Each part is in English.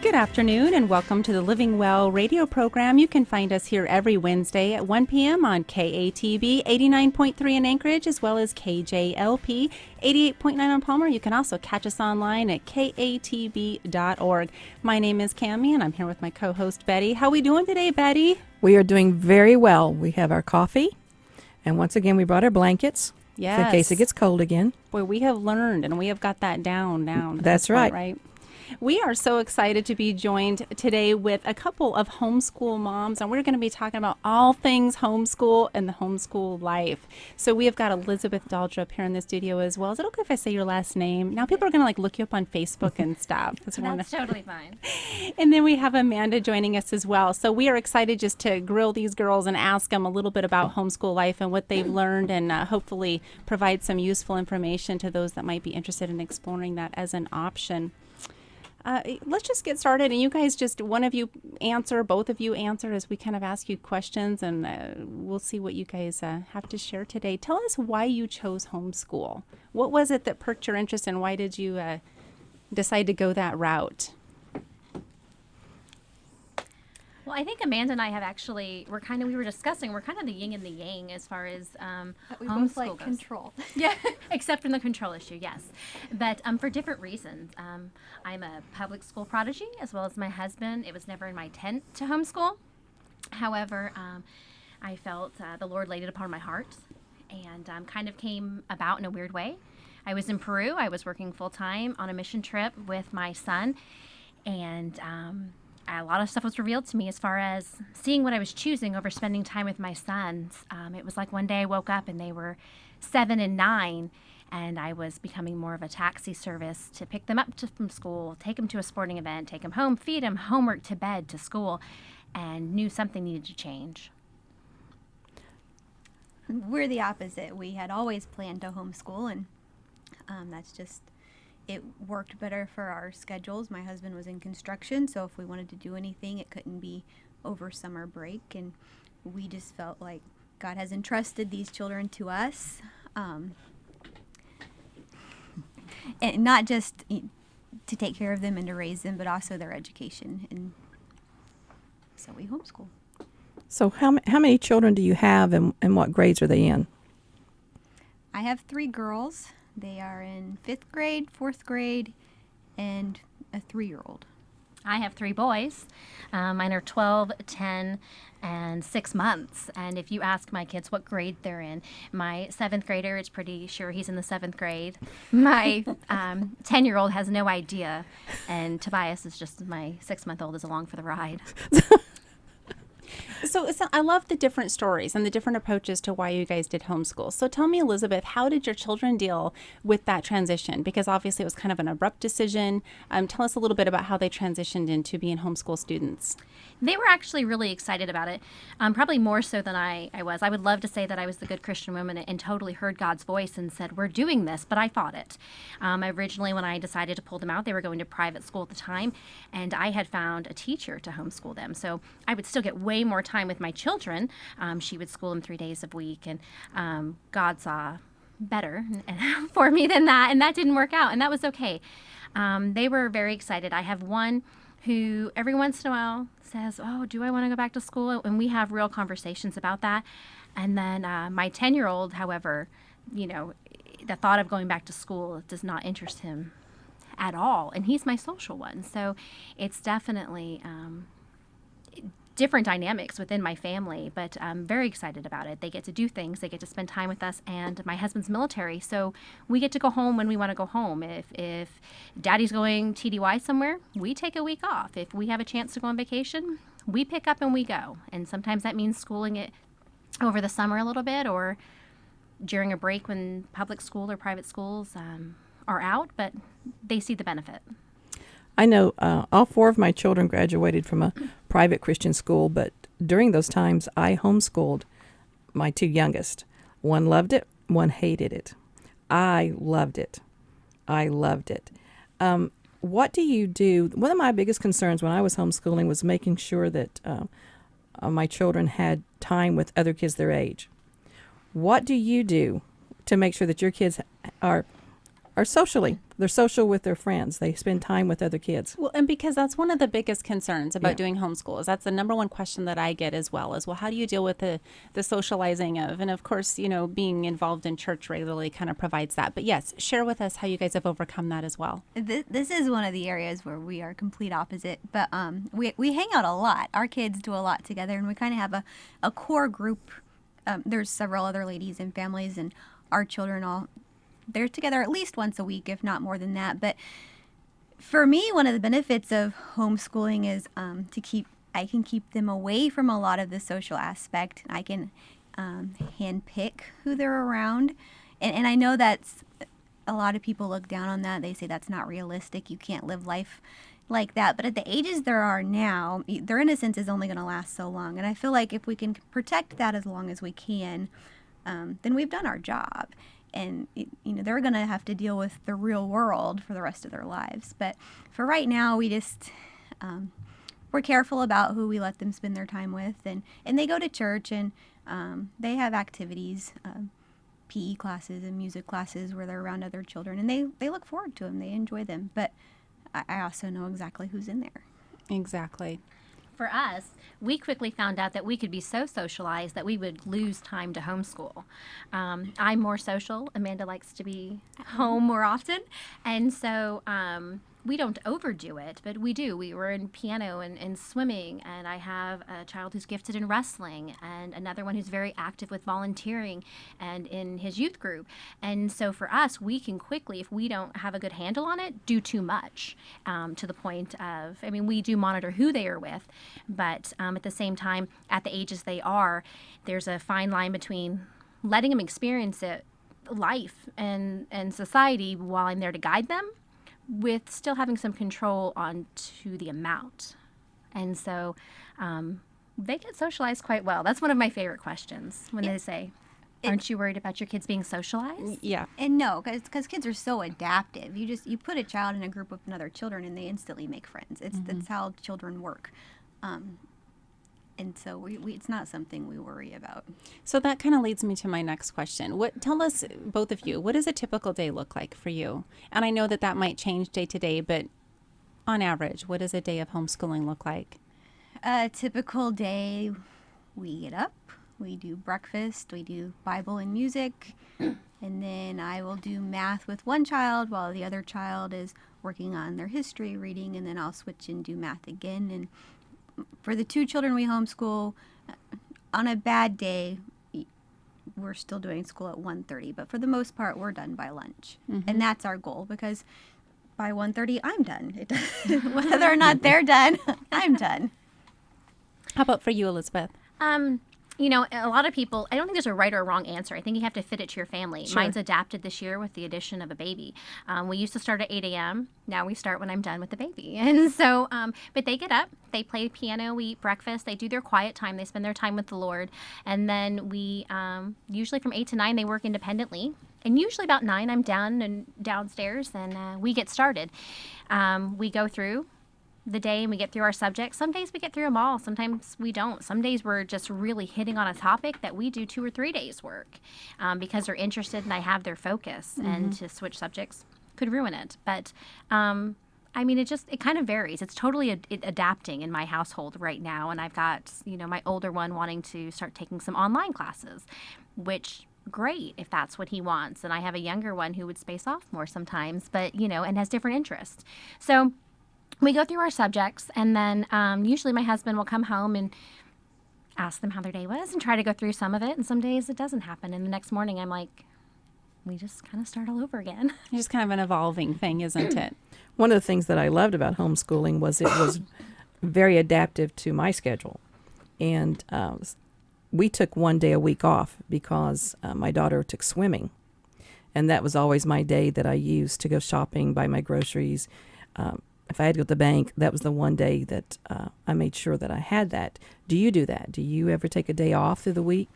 Good afternoon and welcome to the Living Well radio program. You can find us here every Wednesday at 1 p.m. on KATB 89.3 in Anchorage as well as KJLP 88.9 on Palmer. You can also catch us online at katb.org. My name is Cammie and I'm here with my co-host Betty. How are we doing today, Betty? We are doing very well. We have our coffee and once again we brought our blankets. Yes. In case it gets cold again. Boy, we have learned and we have got that down now. That's right. Right. We are so excited to be joined today with a couple of homeschool moms, and we're going to be talking about all things homeschool and the homeschool life. So we have got Elizabeth Daldrup here in the studio as well. Is it okay if I say your last name? Now people are going to look you up on Facebook and stuff. That's totally fine. And then we have Amanda joining us as well. So we are excited just to grill these girls and ask them a little bit about homeschool life and what they've learned, and hopefully provide some useful information to those that might be interested in exploring that as an option. Let's just get started, and you guys just, one of you answer, both of you answer as we kind of ask you questions, and we'll see what you guys have to share today. Tell us why you chose homeschool. What was it that perked your interest, and why did you decide to go that route? Well, I think Amanda and I have actually, we were discussing, we're kind of the yin and the yang as far as we homeschool both like goes. control. Yeah, except in the control issue, yes. But for different reasons. I'm a public school prodigy, as well as my husband. It was never in my intent to homeschool. However, I felt the Lord laid it upon my heart, and kind of came about in a weird way. I was in Peru. I was working full-time on a mission trip with my son, and a lot of stuff was revealed to me as far as seeing what I was choosing over spending time with my sons. It was like one day I woke up and they were 7 and 9, and I was becoming more of a taxi service to pick them up from school, take them to a sporting event, take them home, feed them, homework, to bed, to school, and knew something needed to change. We're the opposite. We had always planned to homeschool, and it worked better for our schedules. My husband was in construction, so if we wanted to do anything, it couldn't be over summer break, and we just felt like God has entrusted these children to us, and not just to take care of them and to raise them, but also their education, and so we homeschool. So how many children do you have, and what grades are they in? I have 3 girls. They are in 5th grade, 4th grade, and a 3-year-old. I have 3 boys. Mine are 12, 10, and 6 months. And if you ask my kids what grade they're in, my 7th grader is pretty sure he's in the 7th grade. My 10-year-old has no idea. And Tobias is just, my 6-month-old is along for the ride. So I love the different stories and the different approaches to why you guys did homeschool. So tell me, Elizabeth, how did your children deal with that transition? Because obviously it was kind of an abrupt decision. Tell us a little bit about how they transitioned into being homeschool students. They were actually really excited about it, probably more so than I was. I would love to say that I was the good Christian woman and totally heard God's voice and said, we're doing this, but I fought it. Originally, when I decided to pull them out, they were going to private school at the time, and I had found a teacher to homeschool them. So I would still get way more time with my children. She would school them 3 days a week, and God saw better for me than that, and that didn't work out, and that was okay. They were very excited. I have one who every once in a while says, oh, do I want to go back to school? And we have real conversations about that. And then my 10-year-old, however, the thought of going back to school does not interest him at all. And he's my social one. So it's definitely different dynamics within my family, but I'm very excited about it. They get to do things, they get to spend time with us, and my husband's military, so we get to go home when we want to go home. If daddy's going TDY somewhere, we take a week off. If we have a chance to go on vacation, we pick up and we go. And sometimes that means schooling it over the summer a little bit, or during a break when public school or private schools are out, but they see the benefit. I know all 4 of my children graduated from a private Christian school, but during those times I homeschooled my 2 youngest. One loved it, one hated it. I loved it. What do you do? One of my biggest concerns when I was homeschooling was making sure that my children had time with other kids their age. What do you do to make sure that your kids are are socially. They're social with their friends. They spend time with other kids. Well, and because that's one of the biggest concerns about Yeah. doing homeschool is that's the number one question that I get as well is, well, how do you deal with the socializing of, and of course, being involved in church regularly kind of provides that. But yes, share with us how you guys have overcome that as well. This is one of the areas where we are complete opposite, but we hang out a lot. Our kids do a lot together, and we kind of have a core group. There's several other ladies and families, and our children they're together at least once a week, if not more than that. But for me, one of the benefits of homeschooling is I can keep them away from a lot of the social aspect. I can handpick who they're around, and I know that's a lot of people look down on that. They say that's not realistic. You can't live life like that. But at the ages there are now, their innocence is only going to last so long. And I feel like if we can protect that as long as we can, then we've done our job. And they're going to have to deal with the real world for the rest of their lives. But for right now, we just we're careful about who we let them spend their time with, and they go to church, and they have activities, PE classes and music classes where they're around other children, and they look forward to them. They enjoy them. But I also know exactly who's in there. Exactly. For us, we quickly found out that we could be so socialized that we would lose time to homeschool. I'm more social. Amanda likes to be home more often. And so we don't overdo it, but we do. We were in piano and swimming, and I have a child who's gifted in wrestling and another one who's very active with volunteering and in his youth group. And so for us, we can quickly, if we don't have a good handle on it, do too much to the point of, we do monitor who they are with, but at the same time, at the ages they are, there's a fine line between letting them experience life and society while I'm there to guide them, with still having some control on to the amount. And so they get socialized quite well. That's one of my favorite questions when they say, aren't you worried about your kids being socialized? Yeah. And no, because kids are so adaptive. You put a child in a group with other children, and they instantly make friends. That's how children work. And so it's not something we worry about. So that kind of leads me to my next question. Tell us, both of you, what does a typical day look like for you? And I know that might change day to day, but on average, what does a day of homeschooling look like? A typical day, we get up, we do breakfast, we do Bible and music, and then I will do math with one child while the other child is working on their history reading, and then I'll switch and do math again. And for the two children we homeschool, on a bad day, we're still doing school at 1:30, but for the most part, we're done by lunch. Mm-hmm. And that's our goal, because by 1:30, I'm done. Whether or not they're done, I'm done. How about for you, Elizabeth? A lot of people, I don't think there's a right or a wrong answer. I think you have to fit it to your family. Sure. Mine's adapted this year with the addition of a baby. We used to start at 8 a.m. Now we start when I'm done with the baby. And so, but they get up, they play piano, we eat breakfast, they do their quiet time, they spend their time with the Lord. And then we, usually from 8 to 9, they work independently. And usually about 9, I'm downstairs, and we get started. We go through the day and we get through our subjects. Some days we get through them all. Sometimes we don't. Some days we're just really hitting on a topic that we do 2 or 3 days work because they're interested and I have their focus. Mm-hmm. And to switch subjects could ruin it. But it kind of varies. It's totally adapting in my household right now. And I've got, my older one wanting to start taking some online classes, which great if that's what he wants. And I have a younger one who would space off more sometimes, but, and has different interests. So we go through our subjects, and then usually my husband will come home and ask them how their day was and try to go through some of it. And some days it doesn't happen. And the next morning I'm like, we just kind of start all over again. It's just kind of an evolving thing, isn't it? One of the things that I loved about homeschooling was it was very adaptive to my schedule. And we took 1 day a week off because my daughter took swimming. And that was always my day that I used to go shopping, buy my groceries. If I had to go to the bank, that was the one day that I made sure that I had that. Do you do that? Do you ever take a day off through the week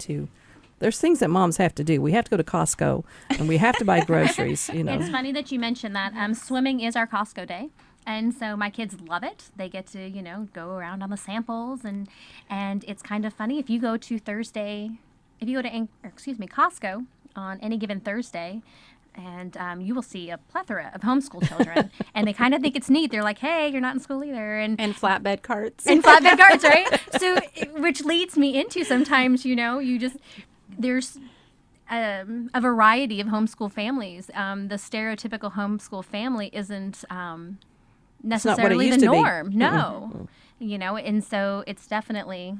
There's things that moms have to do. We have to go to Costco, and we have to buy groceries, It's funny that you mentioned that. Swimming is our Costco day. And so my kids love it. They get to, go around on the samples, and it's kind of funny. If you go to Costco on any given Thursday, And you will see a plethora of homeschool children, and they kind of think it's neat. They're like, "Hey, you're not in school either," And flatbed carts. and flatbed carts, right? So, which leads me into sometimes, there's a variety of homeschool families. The stereotypical homeschool family isn't necessarily the used to be. norm. No, and so it's definitely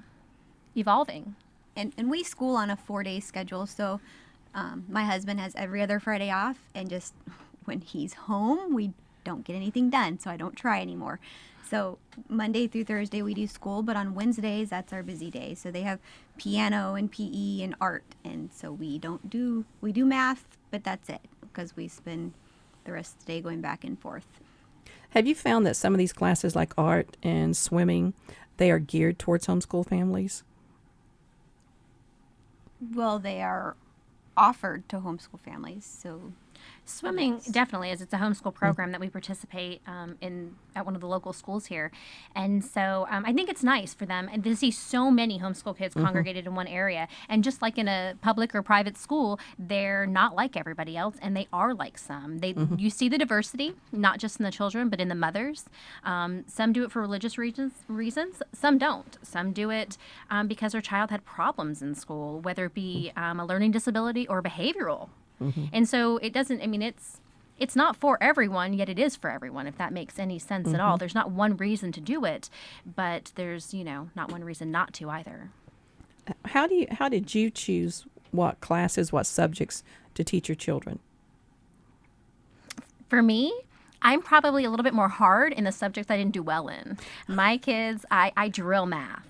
evolving. And we school on a 4-day schedule, so my husband has every other Friday off, and just when he's home, we don't get anything done, so I don't try anymore. So Monday through Thursday we do school, but on Wednesdays that's our busy day. So they have piano and PE and art, and so we do math, but that's it, because we spend the rest of the day going back and forth. Have you found that some of these classes like art and swimming, they are geared towards homeschool families? Well, they are offered to homeschool families, so Swimming definitely is. It's a homeschool program that we participate in at one of the local schools here. And so I think it's nice for them and to see so many homeschool kids congregated in one area. And just like in a public or private school, they're not like everybody else, and they are like some. You see the diversity, not just in the children, but in the mothers. Some do it for religious reasons. Some don't. Some do it because their child had problems in school, whether it be a learning disability or behavioral. And so it doesn't, it's not for everyone, yet it is for everyone, if that makes any sense at all. There's not one reason to do it, but there's, not one reason not to either. How did you choose what classes, what subjects to teach your children? For me, I'm probably a little bit more hard in the subjects I didn't do well in. My kids, I drill math.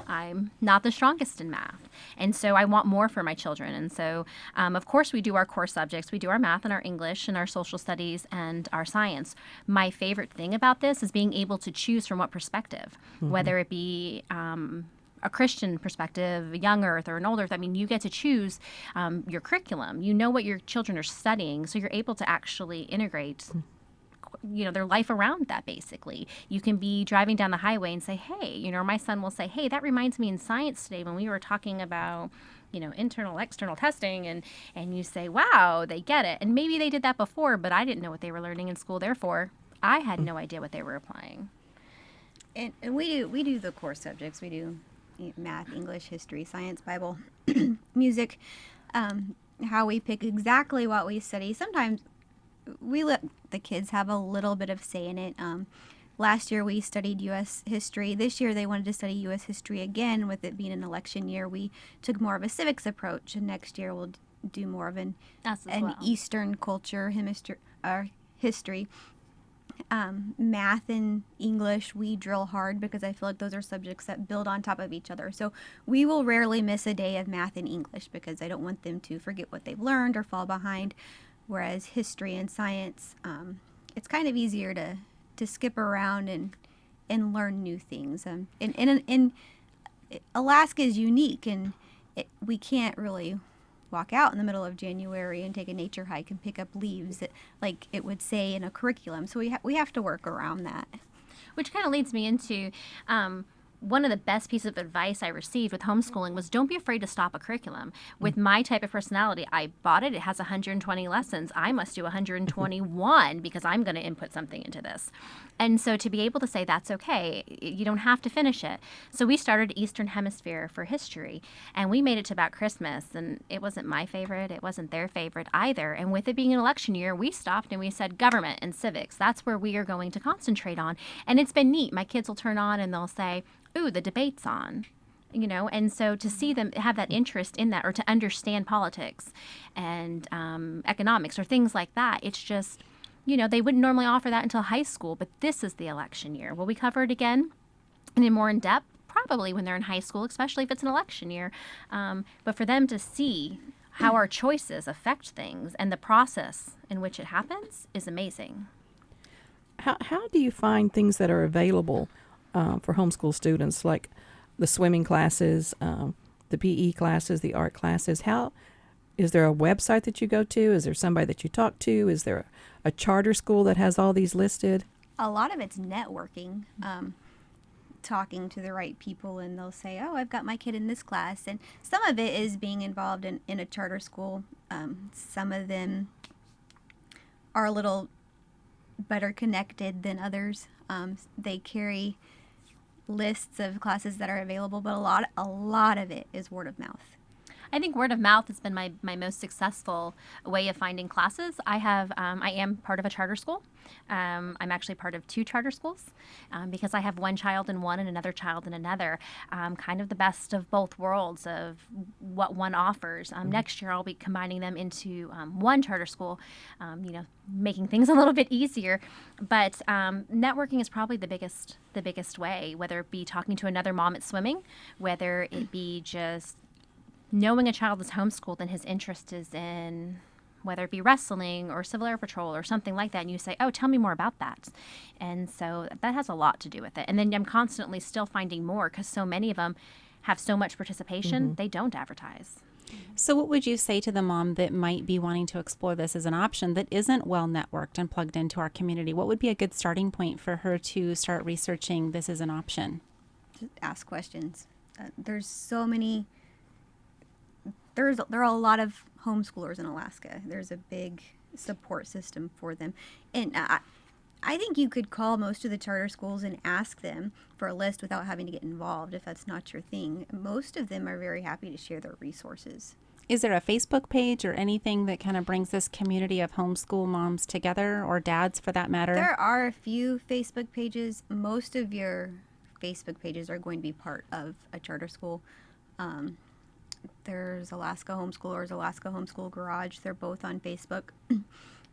I'm not the strongest in math. And so I want more for my children. And so, of course, we do our core subjects. We do our math and our English and our social studies and our science. My favorite thing about this is being able to choose from what perspective, whether it be a Christian perspective, a young earth, or an old earth. You get to choose your curriculum. You know what your children are studying, so you're able to actually integrate their life around that. Basically, you can be driving down the highway and say, hey, my son will say, hey, that reminds me in science today when we were talking about internal external testing, and you say, wow, they get it. And maybe they did that before, but I didn't know what they were learning in school, therefore I had no idea what they were applying. And we do the core subjects. We do math, English, history, science, Bible, music. How we pick exactly what we study, sometimes we let the kids have a little bit of say in it. Last year we studied U.S. history. This year they wanted to study U.S. history again. With it being an election year, we took more of a civics approach, and next year we'll do more of an Eastern culture history. Math and English we drill hard because I feel like those are subjects that build on top of each other. So we will rarely miss a day of math and English because I don't want them to forget what they've learned or fall behind. Whereas history and science, it's kind of easier to skip around and learn new things. And Alaska is unique, and we can't really walk out in the middle of January and take a nature hike and pick up leaves like it would say in a curriculum. So we have to work around that. Which kind of leads me into one of the best pieces of advice I received with homeschooling was don't be afraid to stop a curriculum. With my type of personality, I bought it. It has 120 lessons. I must do 121 because I'm going to input something into this. And so to be able to say that's okay, you don't have to finish it. So we started Eastern Hemisphere for history, and we made it to about Christmas, and it wasn't my favorite. It wasn't their favorite either. And with it being an election year, we stopped and we said government and civics. That's where we are going to concentrate on. And it's been neat. My kids will turn on and they'll say, ooh, the debate's on, and so to see them have that interest in that or to understand politics and economics or things like that, it's just, they wouldn't normally offer that until high school, but this is the election year. Will we cover it again and in more in depth? Probably when they're in high school, especially if it's an election year. But for them to see how our choices affect things and the process in which it happens is amazing. How do you find things that are available for homeschool students, like the swimming classes, the PE classes, the art classes? Is there a website that you go to? Is there somebody that you talk to? Is there a charter school that has all these listed? A lot of it's networking, talking to the right people, and they'll say, oh, I've got my kid in this class. And some of it is being involved in a charter school. Some of them are a little better connected than others. They carry lists of classes that are available, but a lot of it is word of mouth. I think word of mouth has been my most successful way of finding classes. I am part of a charter school. I'm actually part of 2 charter schools because I have one child in one and another child in another. Kind of the best of both worlds of what one offers. Next year, I'll be combining them into one charter school, making things a little bit easier. But networking is probably the biggest way, whether it be talking to another mom at swimming, whether it be just knowing a child is homeschooled and his interest is in whether it be wrestling or Civil Air Patrol or something like that, and you say, oh, tell me more about that. And so that has a lot to do with it. And then I'm constantly still finding more because so many of them have so much participation, they don't advertise. So what would you say to the mom that might be wanting to explore this as an option that isn't well networked and plugged into our community? What would be a good starting point for her to start researching this as an option? Just ask questions. There are a lot of homeschoolers in Alaska. There's a big support system for them. And I think you could call most of the charter schools and ask them for a list without having to get involved if that's not your thing. Most of them are very happy to share their resources. Is there a Facebook page or anything that kind of brings this community of homeschool moms together, or dads for that matter? There are a few Facebook pages. Most of your Facebook pages are going to be part of a charter school. There's Alaska Homeschoolers, Alaska Homeschool Garage. They're both on Facebook.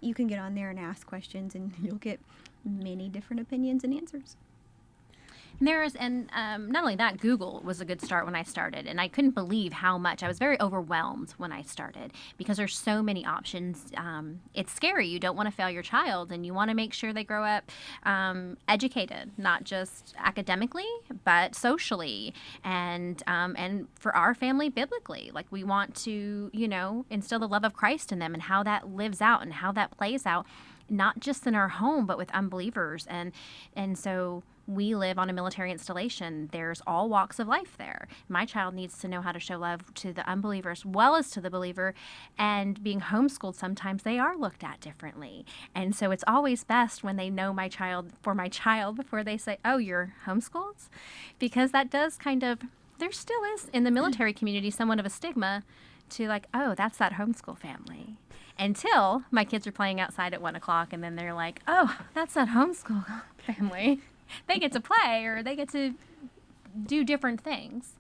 You can get on there and ask questions, and you'll get many different opinions and answers. And not only that, Google was a good start when I started, and I couldn't believe how much. I was very overwhelmed when I started because there's so many options. It's scary. You don't want to fail your child, and you want to make sure they grow up educated, not just academically, but socially, and for our family, biblically. Like, we want to, instill the love of Christ in them and how that lives out and how that plays out, not just in our home, but with unbelievers. And so we live on a military installation. There's all walks of life there. My child needs to know how to show love to the unbeliever as well as to the believer. And being homeschooled, sometimes they are looked at differently. And so it's always best when they know my child before they say, oh, you're homeschooled? Because that does there still is in the military community somewhat of a stigma to like, oh, that's that homeschool family. Until my kids are playing outside at 1 o'clock, and then they're like, oh, that's that homeschool family. They get to play, or they get to do different things.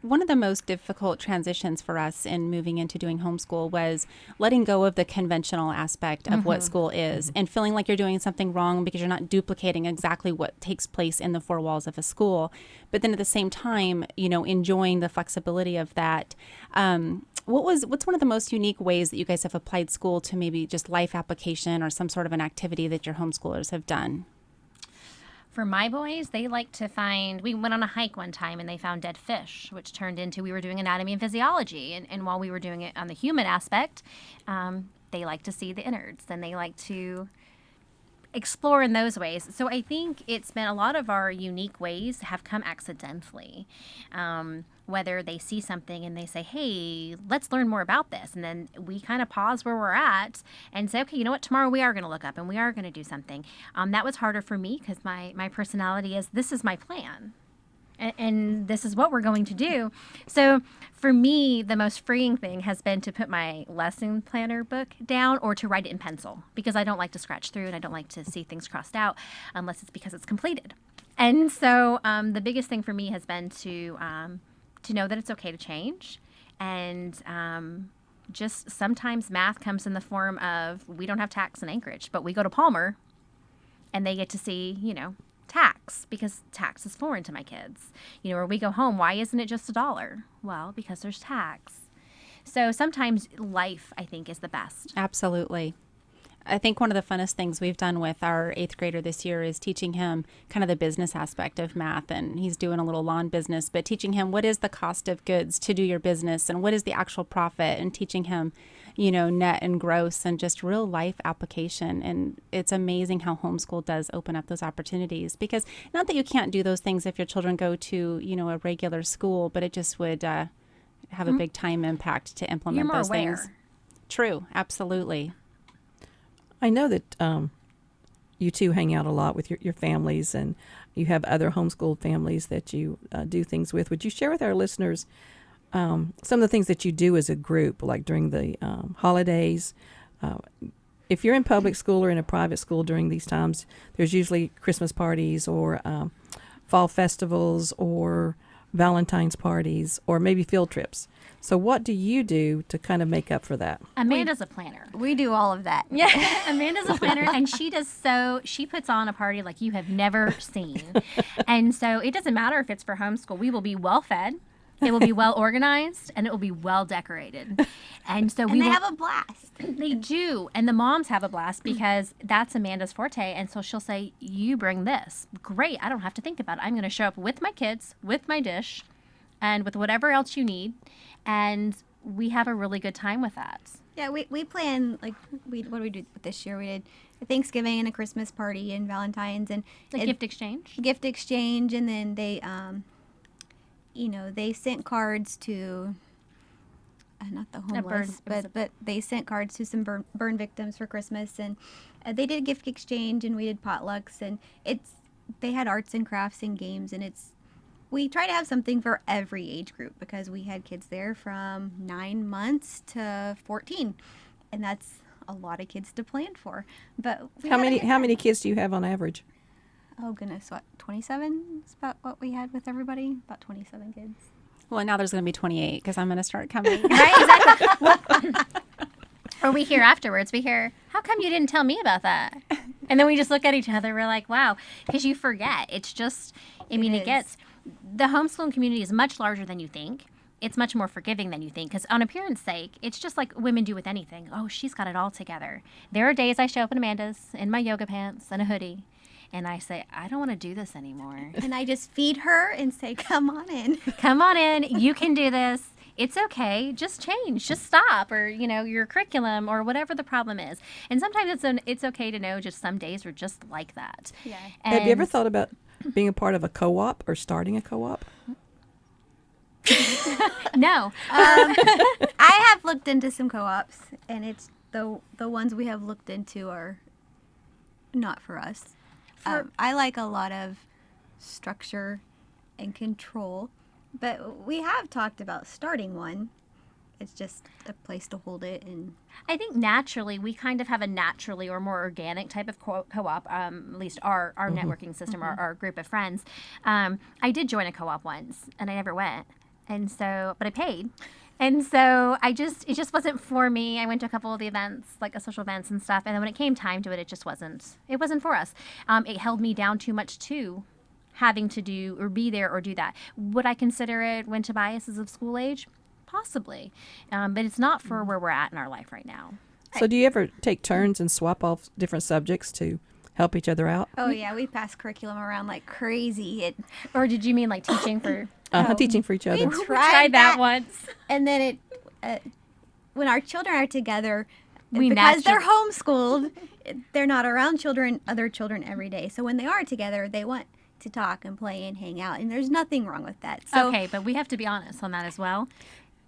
One of the most difficult transitions for us in moving into doing homeschool was letting go of the conventional aspect of what school is and feeling like you're doing something wrong because you're not duplicating exactly what takes place in the 4 walls of a school. But then at the same time, enjoying the flexibility of that. What's one of the most unique ways that you guys have applied school to maybe just life application or some sort of an activity that your homeschoolers have done? For my boys, they like to we went on a hike one time and they found dead fish, which turned into we were doing anatomy and physiology. And while we were doing it on the human aspect, they like to see the innards and they like to explore in those ways. So I think it's been a lot of our unique ways have come accidentally. Whether they see something and they say, hey, let's learn more about this. And then we kind of pause where we're at and say, okay, you know what, tomorrow we are going to look up and we are going to do something. That was harder for me because my personality is, this is my plan. And this is what we're going to do. So for me, the most freeing thing has been to put my lesson planner book down or to write it in pencil because I don't like to scratch through and I don't like to see things crossed out unless it's because it's completed. And so the biggest thing for me has been to know that it's okay to change. And just sometimes math comes in the form of we don't have tax in Anchorage, but we go to Palmer and they get to see, tax because tax is foreign to my kids. Or we go home, why isn't it just $1? Well, because there's tax. So sometimes life, I think, is the best. Absolutely. I think one of the funnest things we've done with our 8th grader this year is teaching him kind of the business aspect of math. And he's doing a little lawn business, but teaching him what is the cost of goods to do your business and what is the actual profit, and teaching him, net and gross and just real life application. And it's amazing how homeschool does open up those opportunities, because not that you can't do those things if your children go to, a regular school, but it just would have a big time impact to implement You're more those aware. things. True. Absolutely. I know that you two hang out a lot with your families, and you have other homeschooled families that you do things with. Would you share with our listeners some of the things that you do as a group, like during the holidays? If you're in public school or in a private school during these times, there's usually Christmas parties or fall festivals or Valentine's parties or maybe field trips. So what do you do to kind of make up for that? Amanda's a planner. We do all of that. Yeah, Amanda's a planner, and she puts on a party like you have never seen. And so it doesn't matter if it's for homeschool. We will be well fed, it will be well organized, and it will be well decorated. And so And they have a blast. They do. And the moms have a blast because that's Amanda's forte. And so she'll say, you bring this. Great. I don't have to think about it. I'm going to show up with my kids, with my dish, and with whatever else you need. And we have a really good time with that. Yeah, we plan, like, what did we do this year? We did a Thanksgiving and a Christmas party and Valentine's and Gift exchange. gift exchange, and then they, they sent cards to, not the homeless, but they sent cards to some burn victims for Christmas, and they did a gift exchange, and we did potlucks, and they had arts and crafts and games, and we try to have something for every age group because we had kids there from 9 months to 14, and that's a lot of kids to plan for. But How many kids do you have on average? Oh goodness, what, 27 is about what we had with everybody? About 27 kids. Well, now there's going to be 28 because I'm going to start coming. Right, exactly. Or we hear afterwards, how come you didn't tell me about that? And then we just look at each other, we're like, wow, because you forget. It's just, the homeschooling community is much larger than you think. It's much more forgiving than you think. Because on appearance sake, it's just like women do with anything. Oh, she's got it all together. There are days I show up in Amanda's in my yoga pants and a hoodie. And I say, I don't want to do this anymore. And I just feed her and say, come on in. Come on in. You can do this. It's okay. Just change. Just stop. Or, your curriculum or whatever the problem is. And sometimes it's okay to know just some days are just like that. Yeah. Have you ever thought about being a part of a co-op or starting a co-op? No. I have looked into some co-ops, and it's the ones we have looked into are not for us. I like a lot of structure and control, but we have talked about starting one. It's just a place to hold it. And I think naturally, we kind of have a naturally or more organic type of co-op, at least our networking system, our group of friends. I did join a co-op once, and I never went. And so, but I paid. And so it just wasn't for me. I went to a couple of the events, like social events and stuff. And then when it came time to it, it wasn't for us. It held me down too much too, having to do or be there or do that. Would I consider it when Tobias is of school age? Possibly. But it's not for where we're at in our life right now. So do you ever take turns and swap off different subjects to help each other out? oh yeah, we pass curriculum around like crazy. Or did you mean like teaching for... Teaching for each other. We tried that once. And then when our children are together, We because they're homeschooled, they're not around other children every day. So when they are together, they want to talk and play and hang out, and there's nothing wrong with that. So, Okay, but we have to be honest on that as well.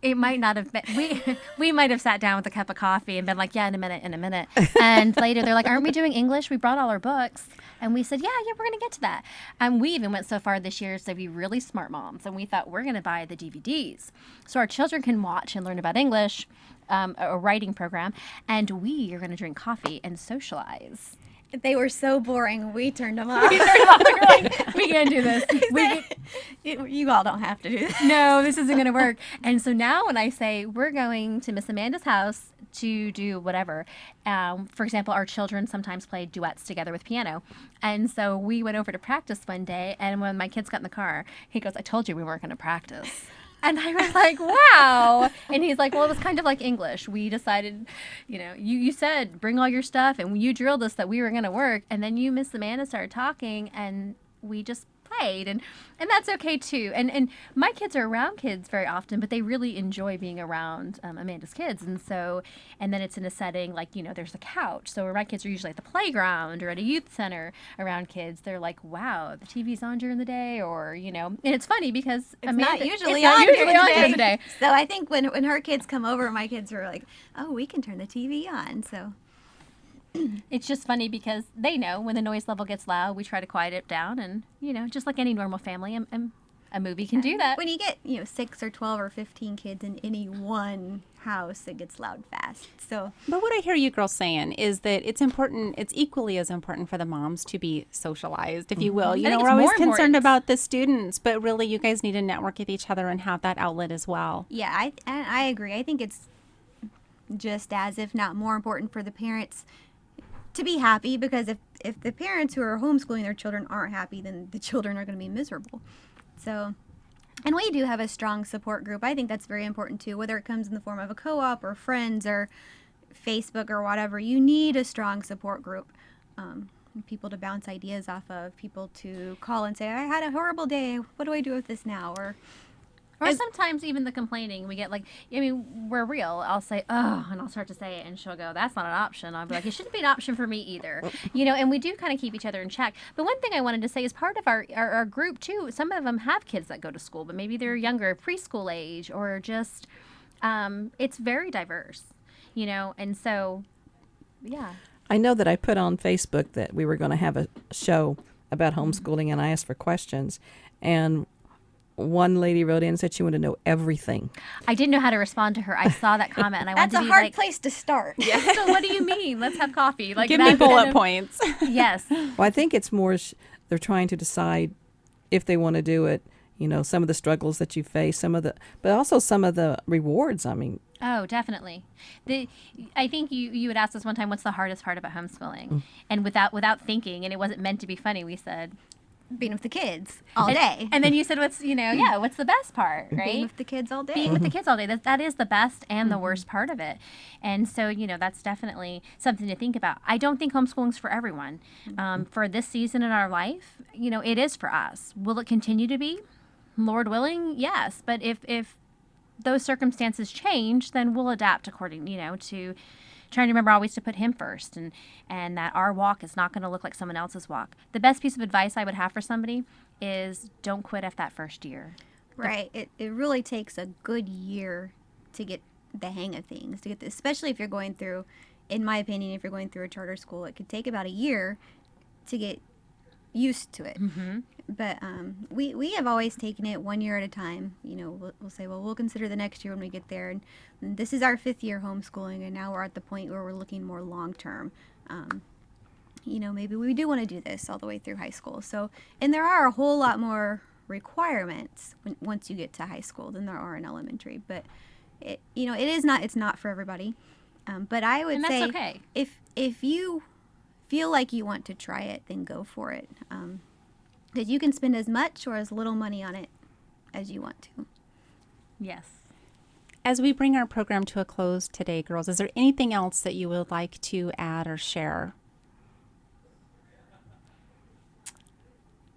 It might not have been, we might have sat down with a cup of coffee and been like, yeah, in a minute. And later they're like, aren't we doing English? We brought all our books. And we said, yeah, we're going to get to that. And we even went so far this year as to be really smart moms. And we thought we're going to buy the DVDs so our children can watch and learn about English, a writing program. And we are going to drink coffee and socialize. they were so boring, we turned them off. We were like, we can't do this. You all don't have to do this. No, this isn't going to work. And so now when I say we're going to Miss Amanda's house to do whatever, for example, our children sometimes play duets together with piano. And so we went over to practice one day, and when my kids got in the car, he goes, I told you we weren't going to practice. And I was like, wow. And he's like, well, it was kind of like English. We decided, you said bring all your stuff, and you drilled us that we were going to work. And then you, Miss Amanda, started talking, and we just played. And that's okay, too. And my kids are around kids very often, but they really enjoy being around Amanda's kids. And then it's in a setting like, there's a couch. So where my kids are usually at the playground or at a youth center around kids, they're like, wow, the TV's on during the day, or, and it's funny because It's Amanda, not usually it's not on usually during on the during the day. day. So I think when her kids come over, my kids were like, oh, we can turn the TV on. So It's just funny because they know when the noise level gets loud, we try to quiet it down. And, just like any normal family, a movie can do that. When you get 6 or 12 or 15 kids in any one house, it gets loud fast. So But what I hear you girls saying is that it's equally as important for the moms to be socialized, if you will. think We're it's always more concerned important. about the students, but really you guys need to network with each other and have that outlet as well. yeah, I agree. I think it's just as, if not more important, for the parents to be happy, because if the parents who are homeschooling their children aren't happy, then the children are going to be miserable. So, and we do have a strong support group. I think that's very important too, whether it comes in the form of a co-op or friends or Facebook or whatever. You need a strong support group. People to bounce ideas off of, people to call and say, I had a horrible day. What do I do with this now? Or sometimes even the complaining, we get we're real. I'll say, oh, and I'll start to say it, and she'll go, that's not an option. I'll be like, it shouldn't be an option for me either. And we do kind of keep each other in check. But one thing I wanted to say is part of our group, too, some of them have kids that go to school, but maybe they're younger, preschool age, or just, it's very diverse, and so, yeah. I know that I put on Facebook that we were going to have a show about homeschooling, and I asked for questions. And one lady wrote in and said she wanted to know everything. I didn't know how to respond to her. I saw that comment, and I wanted That's to a be hard like, place to start. so what do you mean? Let's have coffee. Like, Give me that bullet kind of- points. Yes. Well, I think it's more they're trying to decide if they want to do it. Some of the struggles that you face, but also some of the rewards. I mean, Oh, definitely. I think you had asked us one time, what's the hardest part about homeschooling? And without thinking, and it wasn't meant to be funny, we said, Being with the kids all day. and then you said, what's the best part, right? Being with the kids all day. Being with the kids all day. That is the best and the worst part of it. And so, that's definitely something to think about. I don't think homeschooling's for everyone. For this season in our life, it is for us. Will it continue to be? Lord willing, yes. But if those circumstances change, then we'll adapt according, to trying to remember always to put him first, and that our walk is not going to look like someone else's walk. The best piece of advice I would have for somebody is don't quit after that first year. Right. It really takes a good year to get the hang of things, especially if you're going through, in my opinion, if you're going through a charter school, it could take about a year to get used to it. Mm-hmm. But we have always taken it 1 year at a time. We'll say, well, we'll consider the next year when we get there. And this is our 5th year homeschooling, and now we're at the point where we're looking more long term. Maybe we do want to do this all the way through high school. So, and there are a whole lot more requirements once you get to high school than there are in elementary. But it's not for everybody. But I would And that's say, okay. if you feel like you want to try it, then go for it. Because you can spend as much or as little money on it as you want to. Yes. As we bring our program to a close today, girls, is there anything else that you would like to add or share?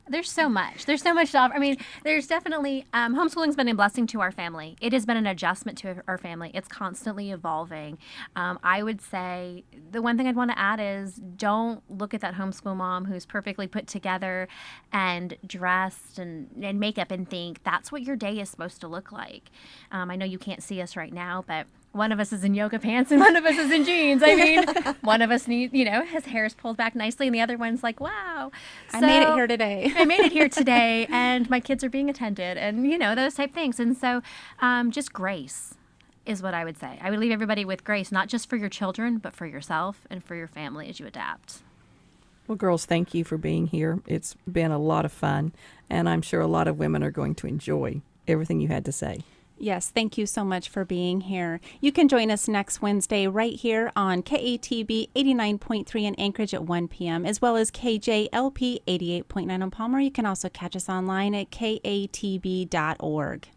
There's so much. There's so much to offer. I mean, there's definitely, homeschooling's been a blessing to our family. It has been an adjustment to our family. It's constantly evolving. I would say the one thing I'd want to add is don't look at that homeschool mom who's perfectly put together and dressed and makeup and think that's what your day is supposed to look like. I know you can't see us right now, but one of us is in yoga pants and one of us is in jeans. I mean, one of us needs, his hair is pulled back nicely and the other one's like, wow. I made it here today. I made it here today and my kids are being attended and, those type things. And so just grace is what I would say. I would leave everybody with grace, not just for your children, but for yourself and for your family as you adapt. well, girls, thank you for being here. It's been a lot of fun, and I'm sure a lot of women are going to enjoy everything you had to say. Yes, thank you so much for being here. You can join us next Wednesday right here on KATB 89.3 in Anchorage at 1 p.m., as well as KJLP 88.9 in Palmer. You can also catch us online at katb.org.